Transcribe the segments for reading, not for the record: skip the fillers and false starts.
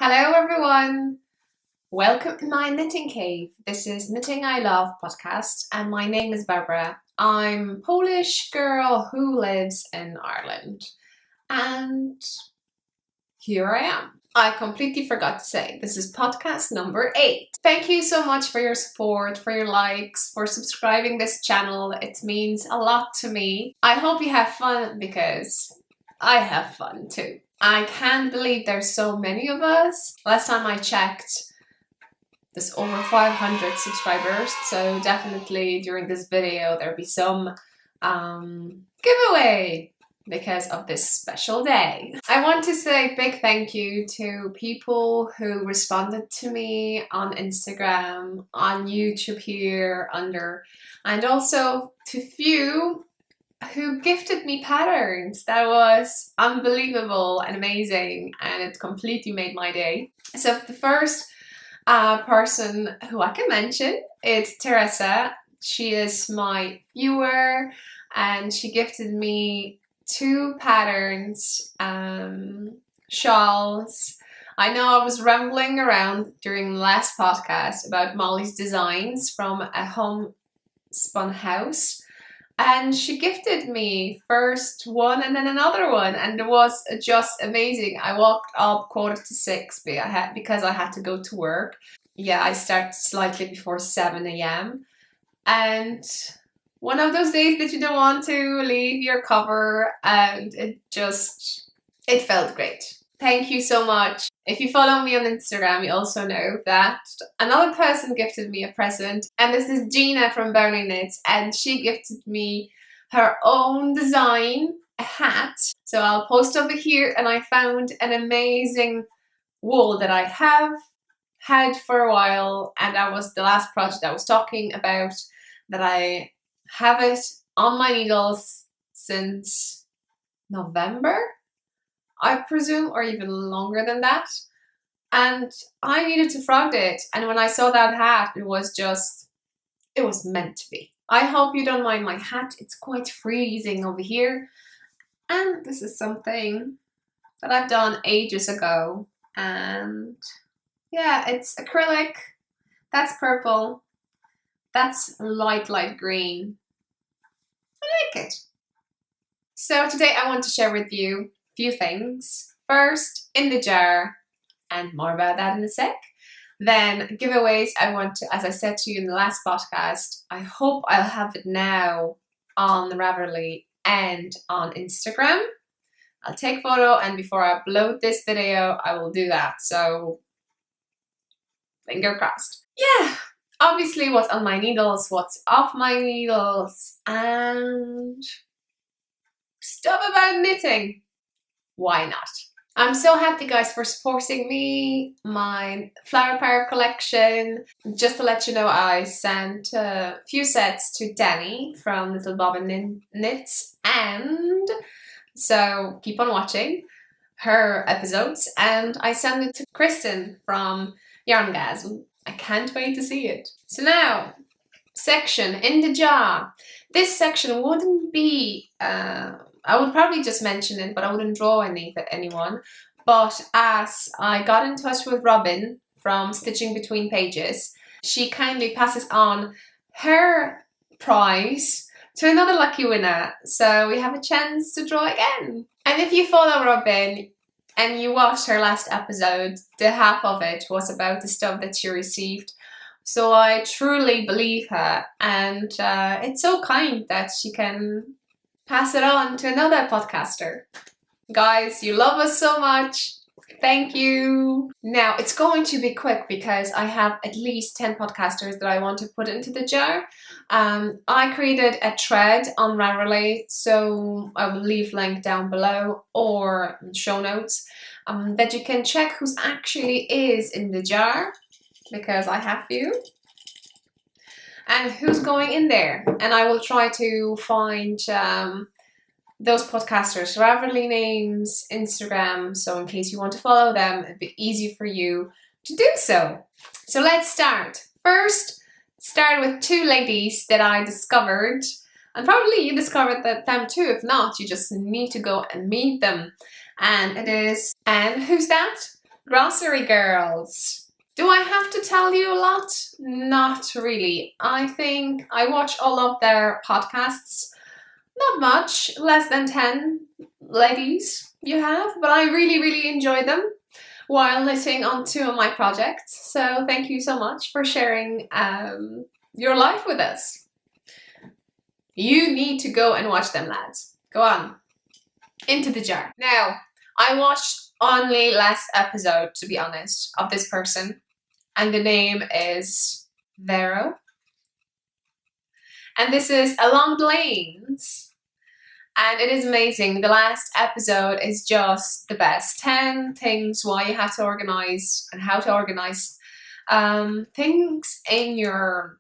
Hello everyone! Welcome to my knitting cave. This is Knitting I Love podcast and my name is Barbara. I'm a Polish girl who lives in Ireland and here I am. I completely forgot to say this is podcast number 8. Thank you so much for your support, for your likes, for subscribing this channel. It means a lot to me. I hope you have fun because I have fun too. I can't believe there's so many of us. Last time I checked, there's over 500 subscribers, so definitely during this video there'll be some giveaway because of this special day. I want to say a big thank you to people who responded to me on Instagram, on YouTube here under, and also to few who gifted me patterns. That was unbelievable and amazing, and it completely made my day. So the first person who I can mention is Teresa. She is my viewer and she gifted me 2 patterns, shawls. I know I was rambling around during the last podcast about Molly's designs from a homespun house. And she gifted me first one and then another one, and it was just amazing. I walked up 5:45 because I had to go to work. Yeah, I started slightly before 7 a.m. And one of those days that you don't want to leave your cover, and it felt great. Thank you so much. If you follow me on Instagram, you also know that another person gifted me a present, and this is Gina from Bony Knits, and she gifted me her own design, a hat. So I'll post over here, and I found an amazing wool that I have had for a while, and that was the last project I was talking about, that I have it on my needles since November, I presume, or even longer than that. And I needed to frog it. And when I saw that hat, it was meant to be. I hope you don't mind my hat. It's quite freezing over here. And this is something that I've done ages ago. And yeah, it's acrylic. That's purple. That's light green. I like it. So today I want to share with you few things. First, in the jar, and more about that in a sec. Then giveaways. I want to, as I said to you in the last podcast, I hope I'll have it now on the Ravelry and on Instagram. I'll take a photo, and before I upload this video, I will do that. So finger crossed. Yeah, obviously what's on my needles, what's off my needles, and stuff about knitting. Why not? I'm so happy, guys, for supporting me, my flower power collection. Just to let you know, I sent a few sets to Danny from Little Bobbin Knits, and so keep on watching her episodes. And I sent it to Kristen from Yarngasm. I can't wait to see it. So now, section in the jar. This section wouldn't be I would probably just mention it, but I wouldn't draw anyone. But as I got in touch with Robin from Stitching Between Pages, she kindly passes on her prize to another lucky winner. So we have a chance to draw again. And if you follow Robin and you watched her last episode, the half of it was about the stuff that she received. So I truly believe her, and it's so kind that she can pass it on to another podcaster. Guys, you love us so much. Thank you. Now, it's going to be quick because I have at least 10 podcasters that I want to put into the jar. I created a thread on Ravelry, so I will leave link down below or in show notes that you can check who's actually is in the jar, because I have few. And who's going in there. And I will try to find those podcasters' Ravelry names, Instagram, so in case you want to follow them, it'd be easy for you to do so. So let's start. First, start with 2 ladies that I discovered, and probably you discovered them too. If not, you just need to go and meet them. And it is Anne, who's that? Grocery girls. Do I have to tell you a lot? Not really. I think I watch all of their podcasts. Not much, less than 10 ladies you have, but I really enjoy them while knitting on 2 of my projects. So thank you so much for sharing your life with us. You need to go and watch them, lads. Go on. Into the jar. Now, I watched only last episode, to be honest, of this person. And the name is Vero. And this is Along the Lanes. And it is amazing. The last episode is just the best. 10 things why you have to organize and how to organize things in your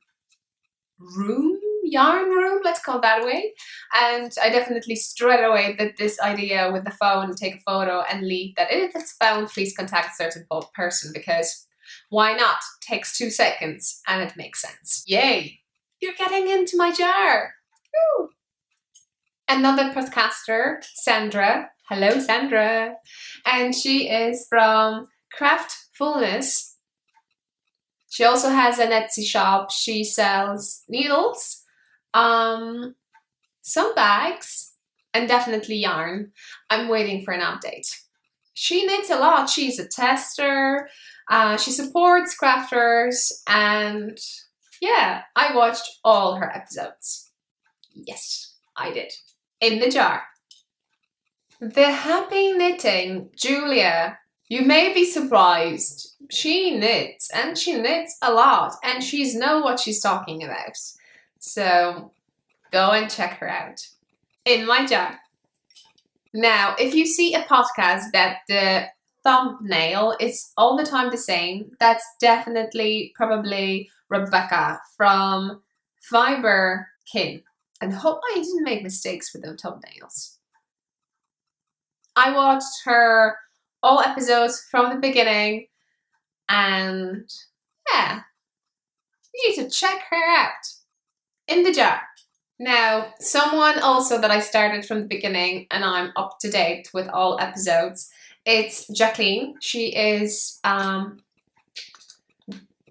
room, yarn room, let's call it that way. And I definitely straight away did this idea with the phone, take a photo and leave that if it's found, please contact a certain person, because why not? Takes 2 seconds and it makes sense. Yay! You're getting into my jar. Woo. Another podcaster, Sandra. Hello, Sandra. And she is from Craftfulness. She also has an Etsy shop. She sells needles, some bags, and definitely yarn. I'm waiting for an update. She knits a lot. She's a tester. She supports crafters, and yeah, I watched all her episodes. Yes, I did. In the jar. The Happy Knitting, Julia. You may be surprised. She knits, and she knits a lot, and she's know what she's talking about. So go and check her out. In my jar. Now, if you see a podcast that the thumbnail is all the time the same, that's definitely probably Rebecca from Fiberkin. And hope I didn't make mistakes with the thumbnails. I watched her all episodes from the beginning, and yeah, you need to check her out. In the jar. Now, someone also that I started from the beginning and I'm up to date with all episodes, it's Jacqueline. She is, can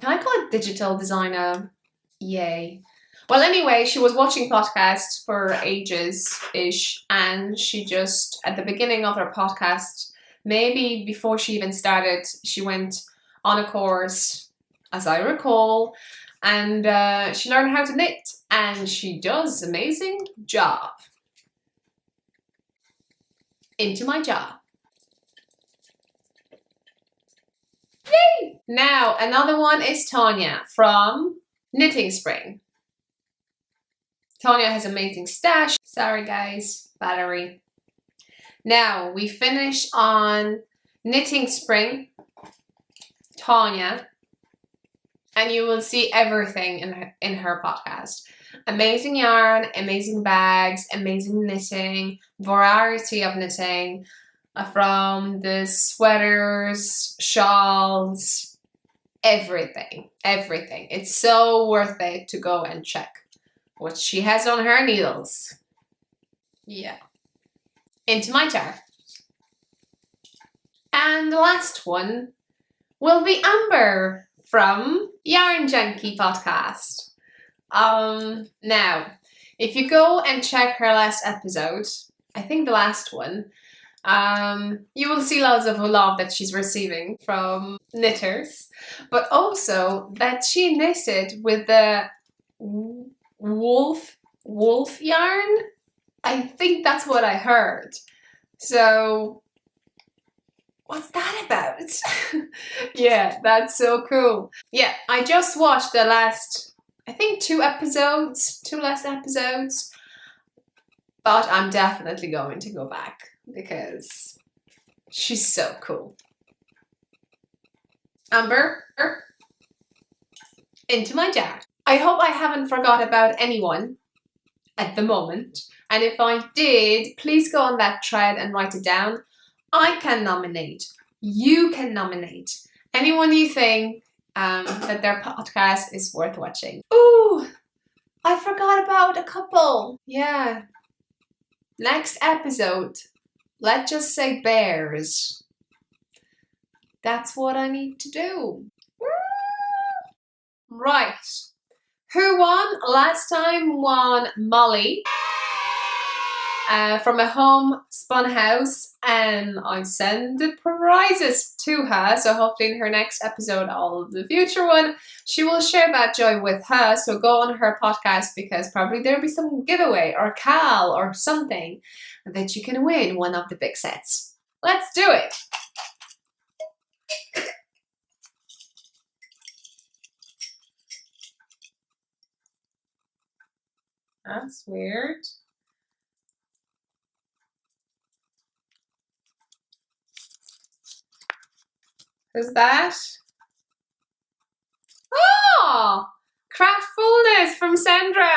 I call it digital designer? Yay. Well, anyway, she was watching podcasts for ages-ish, and she just, at the beginning of her podcast, maybe before she even started, she went on a course, as I recall, and she learned how to knit, and she does an amazing job. Into my jar. Yay! Now, another one is Tanya from Knitting Spring. Tanya has amazing stash. Sorry guys, battery. Now, we finish on Knitting Spring, Tanya, and you will see everything in her podcast. Amazing yarn, amazing bags, amazing knitting, variety of knitting, from the sweaters, shawls, everything. It's so worth it to go and check what she has on her needles. Yeah. Into my jar. And the last one will be Amber from Yarn Junkie podcast. Now, if you go and check her last episode, I think the last one, you will see loads of love that she's receiving from knitters, but also that she knitted with the wolf yarn. I think that's what I heard. So what's that about? Yeah, that's so cool. Yeah, I just watched the last, I think 2 last episodes, but I'm definitely going to go back because she's so cool. Amber, into my jar. I hope I haven't forgot about anyone at the moment, and if I did, please go on that thread and write it down. I can nominate. You can nominate anyone you think that their podcast is worth watching. Ooh, I forgot about a couple. Yeah. Next episode, let's just say bears. That's what I need to do. Right. Who won? Last time won Molly from a homespun house, and I send the prizes to her. So hopefully in her next episode or the future one, she will share that joy with her. So go on her podcast, because probably there'll be some giveaway or Cal or something that you can win one of the big sets. Let's do it. That's weird. Who's that? Oh, Craftfulness from Sandra.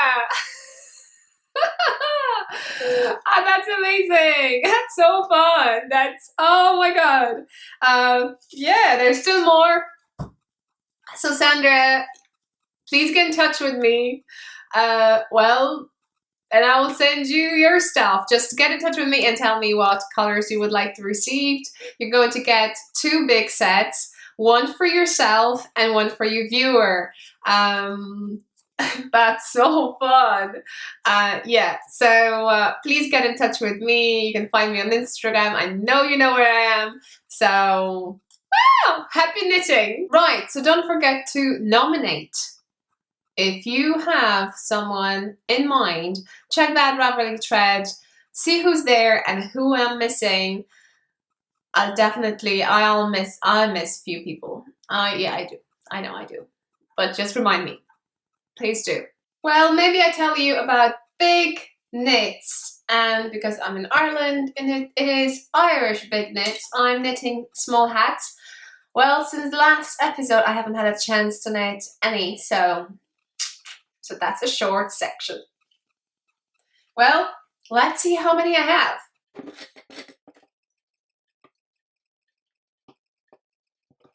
Oh, that's amazing. That's so fun. That's, oh my God. Yeah, there's still more. So Sandra, please get in touch with me. Well, and I will send you your stuff. Just get in touch with me and tell me what colors you would like to receive. You're going to get 2 big sets, one for yourself and one for your viewer. That's so fun. Yeah, so please get in touch with me. You can find me on Instagram. I know you know where I am. So, wow, happy knitting. Right, so don't forget to nominate. If you have someone in mind, check that Ravelry thread, see who's there and who I'm missing. I'll miss a few people. Yeah, I do. I know I do. But just remind me. Please do. Well, maybe I tell you about big knits, and because I'm in Ireland and it is Irish big knits, I'm knitting small hats. Well, since the last episode I haven't had a chance to knit any, so that's a short section. Well, let's see how many I have.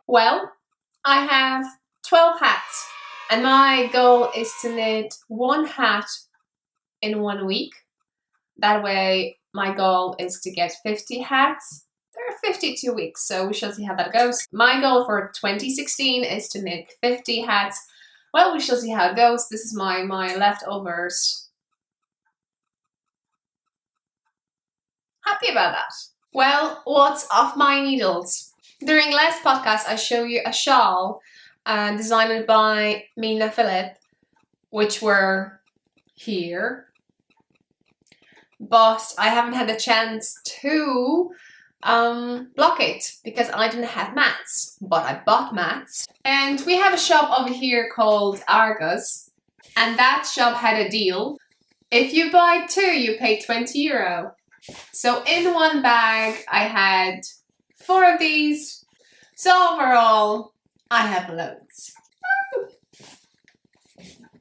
Well, I have 12 hats, and my goal is to knit 1 hat in 1 week. That way, my goal is to get 50 hats. There are 52 weeks, so we shall see how that goes. My goal for 2016 is to knit 50 hats. Well, we shall see how it goes. This is my leftovers. Happy about that. Well, what's off my needles? During last podcast, I showed you a shawl designed by Mina Phillip, which were here. But I haven't had the chance to block it because I didn't have mats, but I bought mats. And we have a shop over here called Argos, and that shop had a deal. If you buy 2, you pay €20. So in 1 bag, I had 4 of these. So overall, I have loads.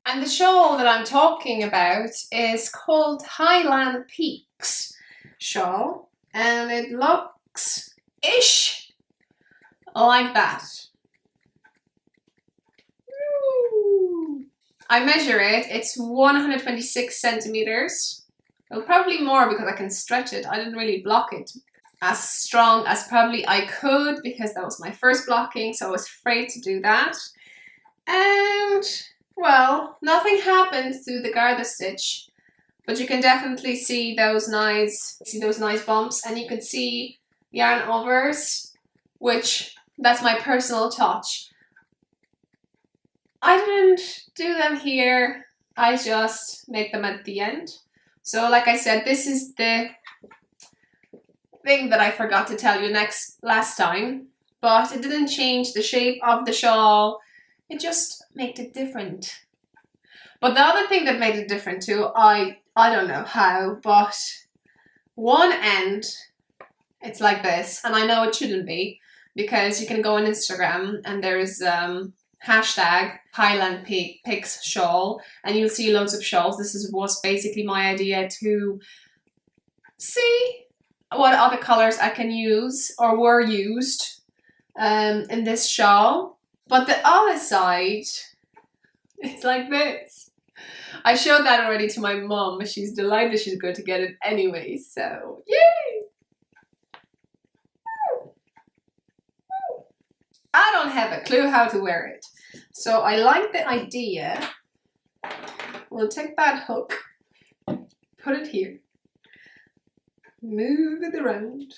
And the shawl that I'm talking about is called Highland Peaks shawl, and it looks-ish like that. I measure it, it's 126 centimeters. Well, probably more because I can stretch it. I didn't really block it as strong as probably I could because that was my first blocking, so I was afraid to do that. And well, nothing happened to the garter stitch, but you can definitely see those nice bumps, and you can see yarn overs, which that's my personal touch. I didn't do them here, I just make them at the end. So like I said, this is the thing that I forgot to tell you last time, but it didn't change the shape of the shawl, it just made it different. But the other thing that made it different too, I don't know how, but one end, it's like this, and I know it shouldn't be, because you can go on Instagram and there's hashtag Highland Peaks shawl, and you'll see loads of shawls. This was basically my idea to see what other colors I can use or were used in this shawl. But the other side, it's like this. I showed that already to my mom. She's delighted she's going to get it anyway, so yay! I don't have a clue how to wear it. So I like the idea. We'll take that hook, put it here, move it around.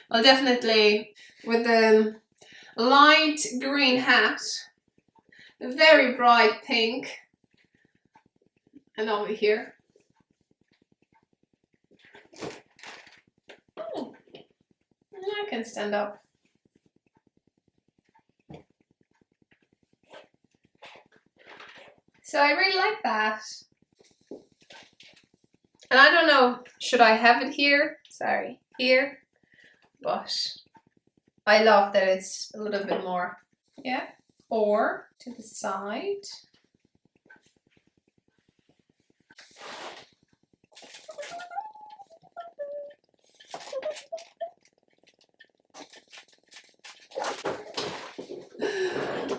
Well, definitely with the light green hat, a very bright pink, and over here. Oh, I can stand up. So I really like that. And I don't know, should I have it here? Sorry, here. But I love that it's a little bit more, yeah, or to the side.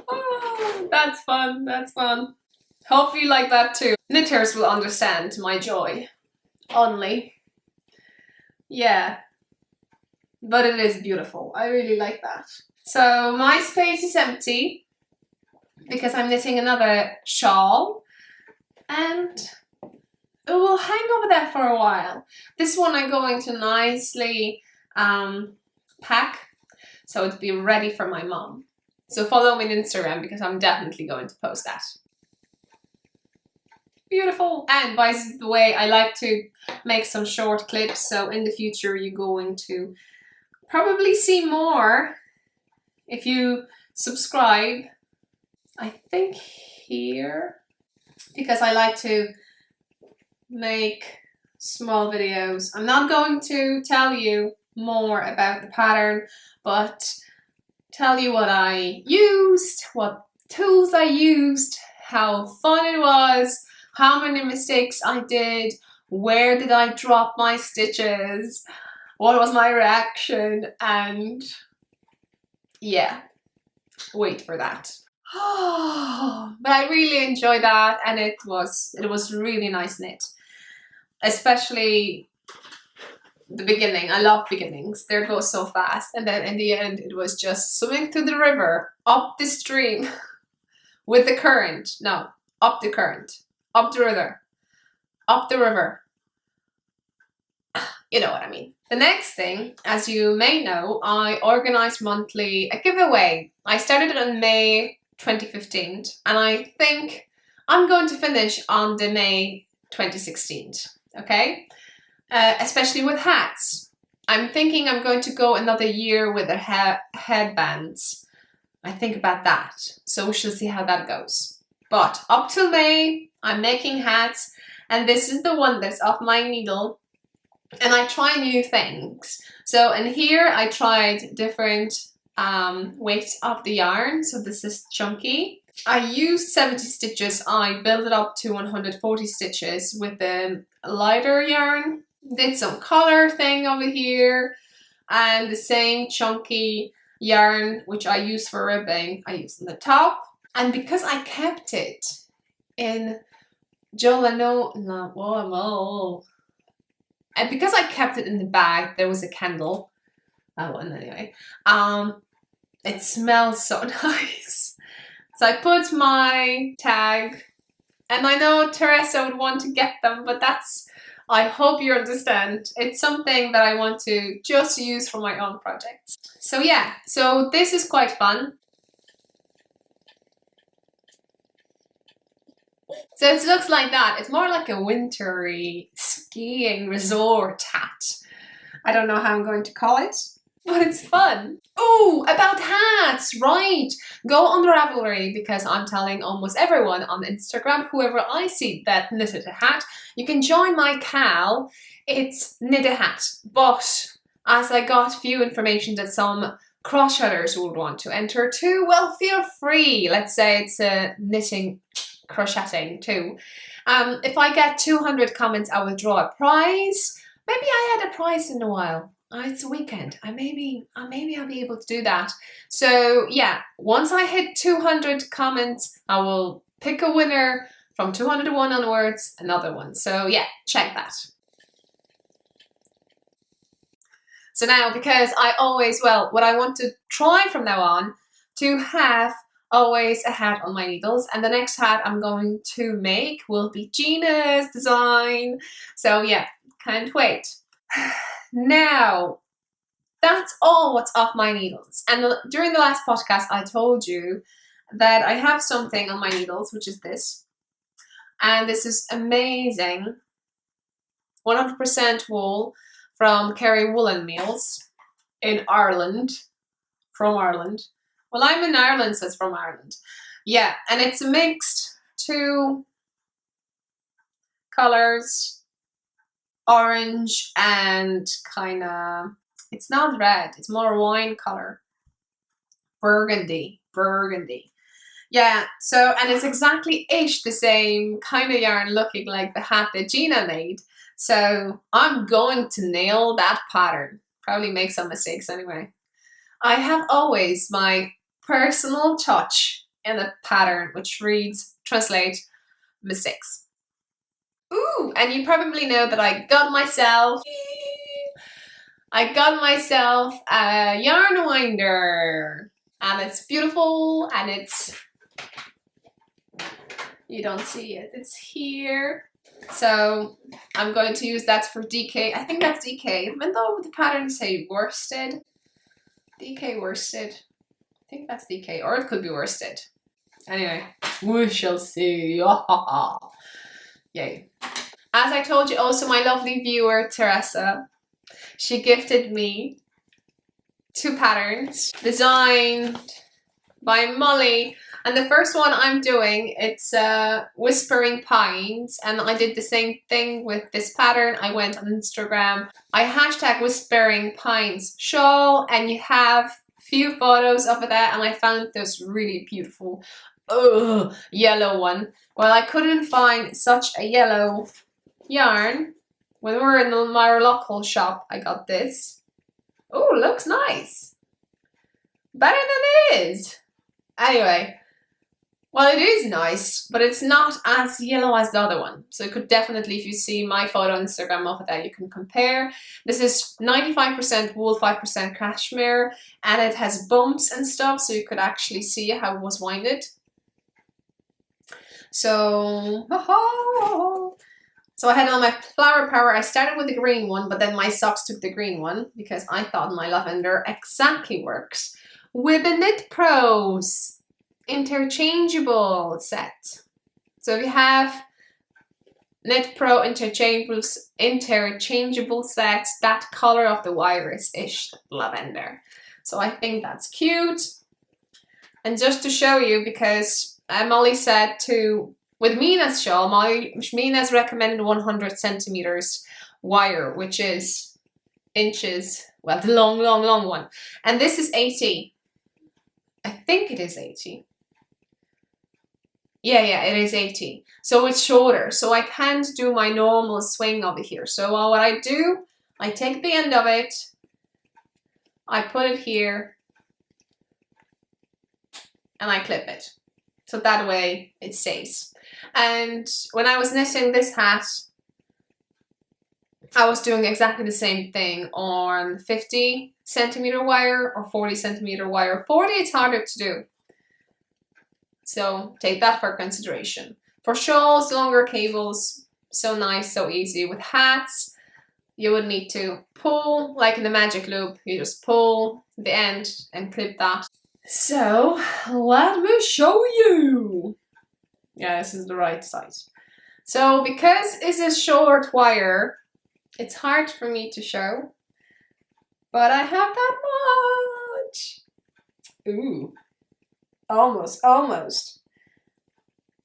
Oh, that's fun, that's fun. Hope you like that too. Knitters will understand my joy. Only. Yeah. But it is beautiful. I really like that. So my space is empty because I'm knitting another shawl and it will hang over there for a while. This one I'm going to nicely pack so it'll be ready for my mom. So follow me on Instagram because I'm definitely going to post that. Beautiful. And by the way, I like to make some short clips, so in the future you're going to probably see more if you subscribe. I think here, because I like to make small videos. I'm not going to tell you more about the pattern, but tell you what I used, what tools I used, how fun it was, how many mistakes I did, where did I drop my stitches, what was my reaction, and yeah, wait for that. But I really enjoyed that, and it was really nice knit, especially the beginning. I love beginnings, they go so fast, and then in the end it was just swimming through the river, up the stream with the current, no, up the current, up the river, up the river. You know what I mean. The next thing, as you may know, I organize monthly a giveaway. I started it on May 2015, and I think I'm going to finish on the May 2016, okay? Especially with hats. I'm thinking I'm going to go another year with the headbands. I think about that. So we shall see how that goes. But up till May, I'm making hats, and this is the one that's off my needle. And I try new things. So in here I tried different weights of the yarn. So this is chunky. I used 70 stitches. I built it up to 140 stitches with the lighter yarn. Did some color thing over here. And the same chunky yarn which I use for ribbing, I used on the top. And because I kept it in and because I kept it in the bag, there was a candle. That one anyway. It smells so nice. So I put my tag, and I know Teresa would want to get them, but I hope you understand. It's something that I want to just use for my own projects. So yeah, so this is quite fun. So it looks like that. It's more like a wintry skiing resort hat. I don't know how I'm going to call it, but it's fun. Oh, about hats, right. Go on the Ravelry because I'm telling almost everyone on Instagram, whoever I see that knitted a hat, you can join my Cal. It's knit a hat. But as I got few information that some crochetters would want to enter too, well, feel free. Let's say it's a knitting crocheting too. If I get 200 comments, I will draw a prize. Maybe I had a prize in a while. It's a weekend. Maybe I'll be able to do that. So yeah, once I hit 200 comments, I will pick a winner from 201 onwards, another one. So yeah, check that. So now, because I always, well, what I want to try from now on, to have always a hat on my needles, and the next hat I'm going to make will be Gina's design. So yeah, can't wait. Now, that's all what's off my needles. And during the last podcast, I told you that I have something on my needles, which is this. And this is amazing 100% wool from Kerry Woolen Mills in Ireland. From Ireland. Well, I'm in Ireland, so it's from Ireland. Yeah, and it's mixed two colors, orange and kind of, it's not red, it's more wine color. Burgundy. Yeah, so, and it's exactly-ish the same kind of yarn looking like the hat that Gina made. So I'm going to nail that pattern. Probably make some mistakes anyway. I have always my personal touch in the pattern, which reads, translate, mistakes. Ooh, and you probably know that I got myself a yarn winder. And it's beautiful, and it's, you don't see it, it's here. So I'm going to use that for DK. I think that's DK, even though the pattern say worsted. DK worsted. I think that's DK, or it could be worsted. Anyway, we shall see. Yay. As I told you, also my lovely viewer, Teresa, she gifted me 2 patterns designed by Molly. And the first one I'm doing, it's Whispering Pines, and I did the same thing with this pattern. I went on Instagram, I hashtag Whispering Pines shawl, and you have few photos of that, and I found this really beautiful yellow one. Well, I couldn't find such a yellow yarn. When we were in my local shop, I got this. Oh, looks nice. Better than it is. Anyway. Well, it is nice, but it's not as yellow as the other one. So you could definitely, if you see my photo on Instagram of that, you can compare. This is 95% wool, 5% cashmere, and it has bumps and stuff, so you could actually see how it was winded. So, so I had on my Flower Power. I started with the green one, but then my socks took the green one because I thought my lavender exactly works with the Knit Pros interchangeable set. So we have Knit Pro interchangeable sets. That color of the wire is ish lavender. So I think that's cute. And just to show you, because Molly said to, with Mina's shawl, Mina's recommended 100 centimeters wire, which is inches, well, the long one. And this is 80. I think it is 80. Yeah, it is 80. So it's shorter. So I can't do my normal swing over here. So what I do, I take the end of it, I put it here, and I clip it. So that way it stays. And when I was knitting this hat, I was doing exactly the same thing on 50 centimeter wire or 40 centimeter wire. 40 it's harder to do. So take that for consideration. For shawls, longer cables, so nice, so easy. With hats, you would need to pull, like in the magic loop, you just pull the end and clip that. So let me show you. Yeah, this is the right size. So because it's a short wire, it's hard for me to show, but I have that much. Ooh. Almost.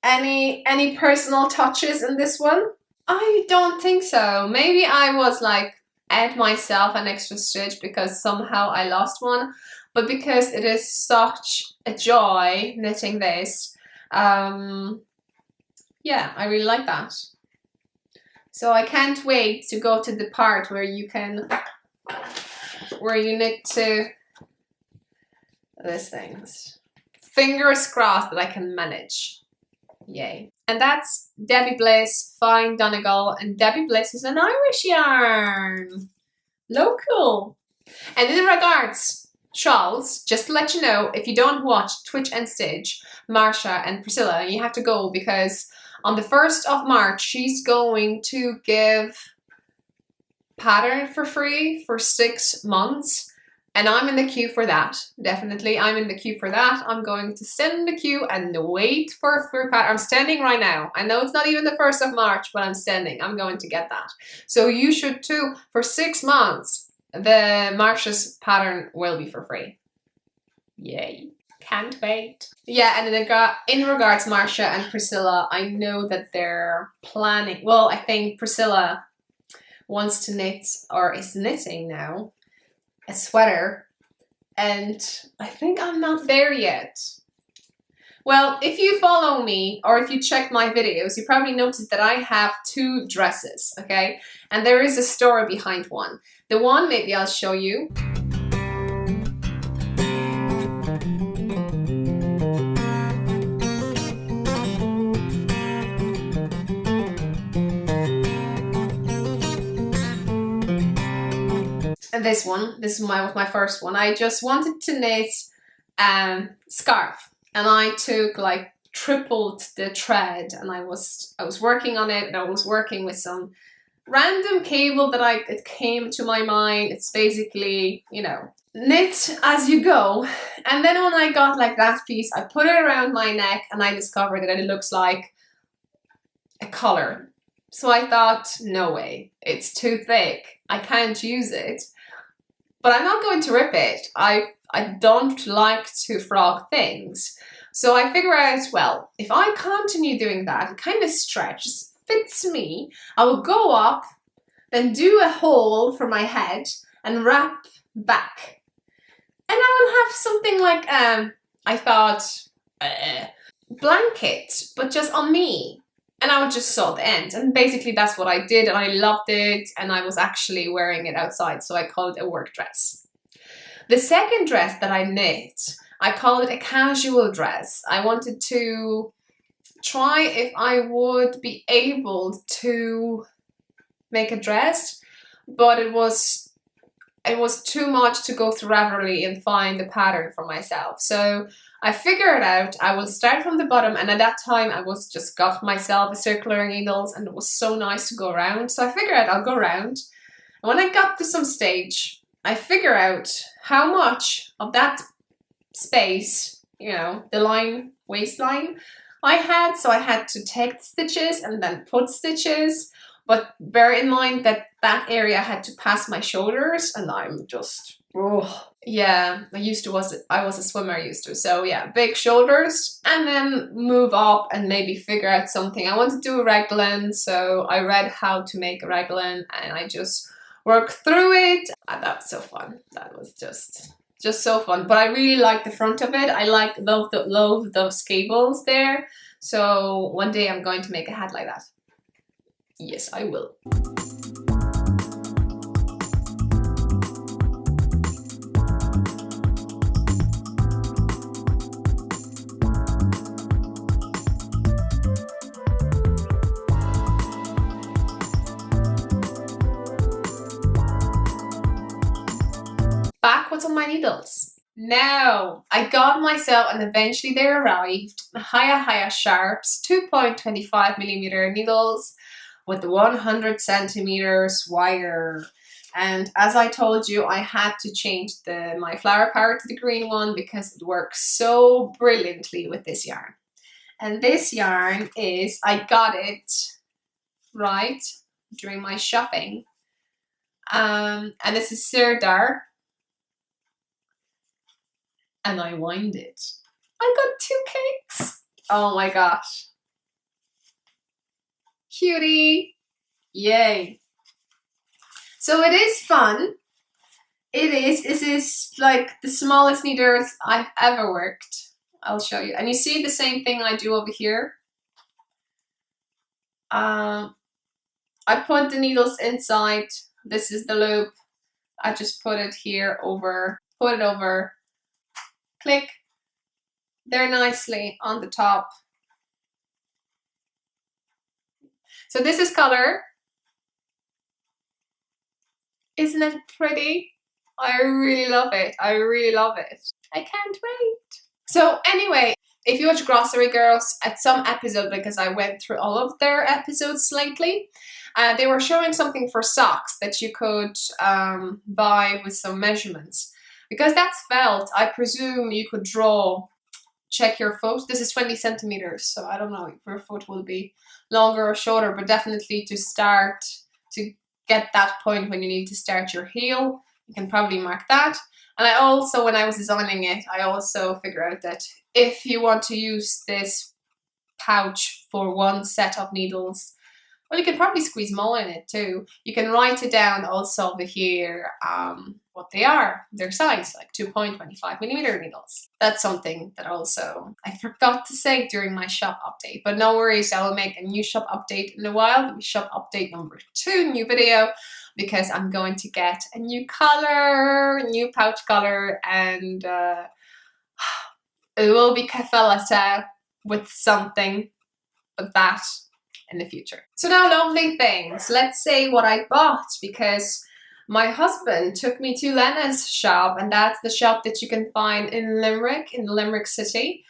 Any personal touches in this one? I don't think so. Maybe I was like, add myself an extra stitch because somehow I lost one. But because it is such a joy knitting this, yeah, I really like that. So I can't wait to go to the part where you knit to these things. Fingers crossed that I can manage. Yay. And that's Debbie Bliss, Fine Donegal, and Debbie Bliss is an Irish yarn. Local. And in regards shawls, just to let you know, if you don't watch Twitch and Stitch, Marsha and Priscilla, you have to go because on the 1st of March, she's going to give pattern for free for 6 months. And I'm in the queue for that. Definitely, I'm in the queue for that. I'm going to stand in the queue and wait for a free pattern. I'm standing right now. I know it's not even the 1st of March, but I'm standing. I'm going to get that. So you should too. For 6 months, the Marsha's pattern will be for free. Yay. Can't wait. Yeah, and in regards Marsha and Priscilla, I know that they're planning. Well, I think Priscilla wants to knit, or is knitting now, a sweater, and I think I'm not there yet. Well, if you follow me or if you check my videos, you probably noticed that I have 2 dresses, okay? And there is a story behind one. The one, maybe I'll show you. And this one, this is my first one. I just wanted to knit scarf, and I took like tripled the thread, and I was working on it, and I was working with some random cable that it came to my mind. It's basically, you know, knit as you go. And then when I got like that piece, I put it around my neck, and I discovered that it looks like a collar. So I thought, no way, it's too thick, I can't use it. But I'm not going to rip it. I don't like to frog things. So I figure out, well, if I continue doing that, it kind of stretches, fits me, I will go up, then do a hole for my head and wrap back. And I will have something like, I thought, blanket, but just on me. And I would just sew the ends. And basically that's what I did, and I loved it, and I was actually wearing it outside, so I called it a work dress. The second dress that I knit, I call it a casual dress. I wanted to try if I would be able to make a dress, but it was too much to go through Ravelry and find the pattern for myself. So I figured out I will start from the bottom, and at that time I was just got myself a circular needles, and it was so nice to go around. So I figured out I'll go around, and when I got to some stage, I figure out how much of that space, you know, the line, waistline, I had. So I had to take stitches and then put stitches, but bear in mind that that area had to pass my shoulders, and I'm just, oh. Yeah, I was a swimmer used to, so yeah, big shoulders, and then move up and maybe figure out something. I want to do a raglan, so I read how to make a raglan, and I just worked through it. That was so fun. That was just so fun. But I really like the front of it. I like those cables there. So one day I'm going to make a hat like that. Yes, I will. Back what's on my needles. Now I got myself, and eventually they arrived, Haya Sharps 2.25mm needles with the 100 centimeters wire. And as I told you, I had to change my flower power to the green one because it works so brilliantly with this yarn. And this yarn is, I got it right during my shopping. And this is Sirdar. And I wind it. I got 2 cakes. Oh my gosh. Cutie. Yay. So it is fun. This is like the smallest needles I've ever worked. I'll show you. And you see the same thing I do over here. I put the needles inside. This is the loop. I just put it here over, put it over. Click. They're nicely on the top. So this is color. Isn't it pretty? I really love it. I really love it. I can't wait. So anyway, if you watch Grocery Girls at some episode, because I went through all of their episodes lately, they were showing something for socks that you could buy with some measurements. Because that's felt, I presume you could draw, check your foot. This is 20 centimeters, so I don't know if your foot will be longer or shorter, but definitely to start, to get that point when you need to start your heel, you can probably mark that. And I also, when I was designing it, I also figured out that if you want to use this pouch for one set of needles, well, you can probably squeeze more in it too. You can write it down also over here what they are, their size, like 2.25 millimeter needles. That's something that also I forgot to say during my shop update, but no worries, I will make a new shop update in a while, shop update number 2, new video, because I'm going to get a new color, new pouch color, and it will be cafe latte with something, but that in the future. So now, lovely things. Let's say what I bought, because my husband took me to Lena's shop, and that's the shop that you can find in Limerick, in Limerick City.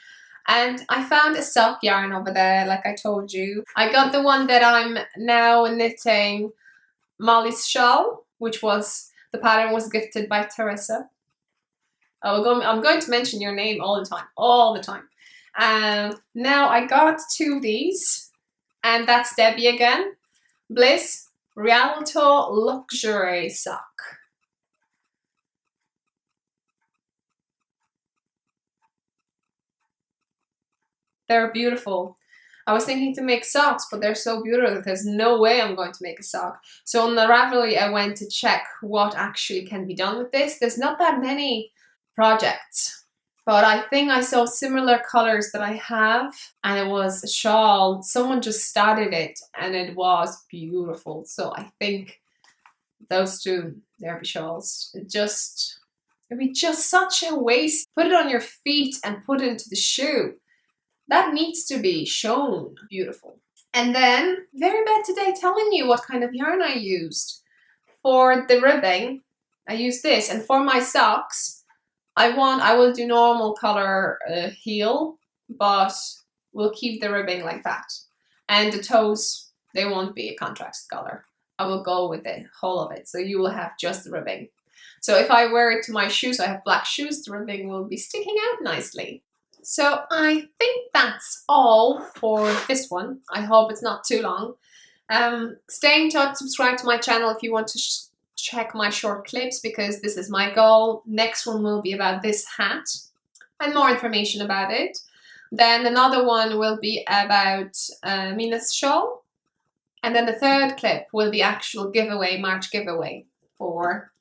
And I found a sock yarn over there, like I told you. I got the one that I'm now knitting, Molly's shawl, which was, the pattern was gifted by Teresa. I'm going to mention your name all the time. Now I got 2 of these, and that's Debbie again. Bliss Rialto Luxury Sock. They're beautiful. I was thinking to make socks, but they're so beautiful, there's no way I'm going to make a sock. So on the Ravelry, I went to check what actually can be done with this. There's not that many projects, but I think I saw similar colors that I have, and it was a shawl. Someone just started it, and it was beautiful. So I think those 2, they'll be shawls. It'd be just such a waste. Put it on your feet and put it into the shoe. That needs to be shown. Beautiful. And then, very bad today telling you what kind of yarn I used. For the ribbing, I used this. And for my socks, I will do normal color heel, but we'll keep the ribbing like that. And the toes, they won't be a contrast color. I will go with the whole of it, so you will have just the ribbing. So if I wear it to my shoes, I have black shoes, the ribbing will be sticking out nicely. So I think that's all for this one. I hope it's not too long. Stay in touch, subscribe to my channel if you want to check my short clips, because this is my goal. Next one will be about this hat and more information about it. Then another one will be about Mina's shawl. And then the third clip will be actual giveaway, March giveaway for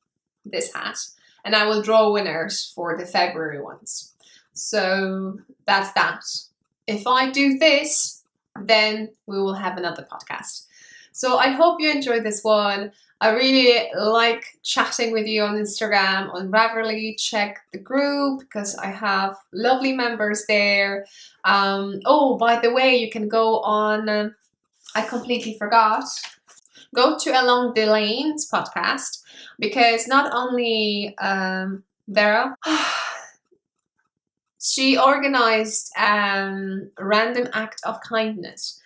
this hat. And I will draw winners for the February ones. So that's that. If I do this, then we will have another podcast. So I hope you enjoyed this one. I really like chatting with you on Instagram, on Ravelry. Check the group, because I have lovely members there. Oh, by the way, you can go on, I completely forgot. Go to Along the Lanes podcast, because not only Vera, she organized a random act of kindness.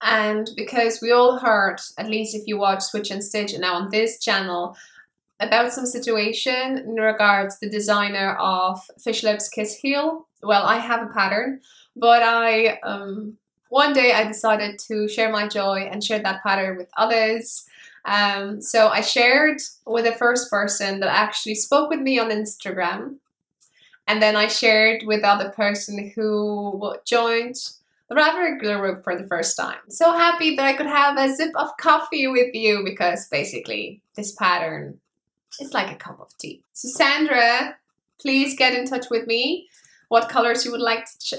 And because we all heard, at least if you watch Switch and Stitch and now on this channel, about some situation in regards to the designer of Fish Lips Kiss Heel. Well, I have a pattern, but one day I decided to share my joy and share that pattern with others. So I shared with the first person that actually spoke with me on Instagram. And then I shared with the other person who joined the Ravelry group for the first time. So happy that I could have a sip of coffee with you, because basically this pattern is like a cup of tea. So Sandra, please get in touch with me. What colors you would like to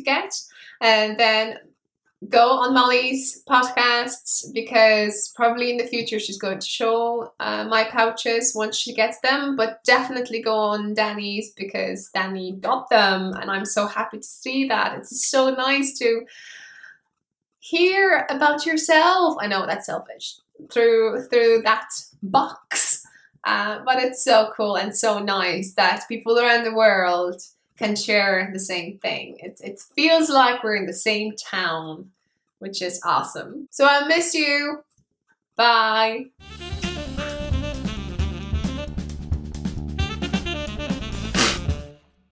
get, and then go on Molly's podcasts, because probably in the future she's going to show my pouches once she gets them, but definitely go on Danny's, because Danny got them and I'm so happy to see that. It's so nice to hear about yourself. I know that's selfish. Through that box. But it's so cool and so nice that people around the world can share the same thing. It feels like we're in the same town, which is awesome. So I miss you. Bye.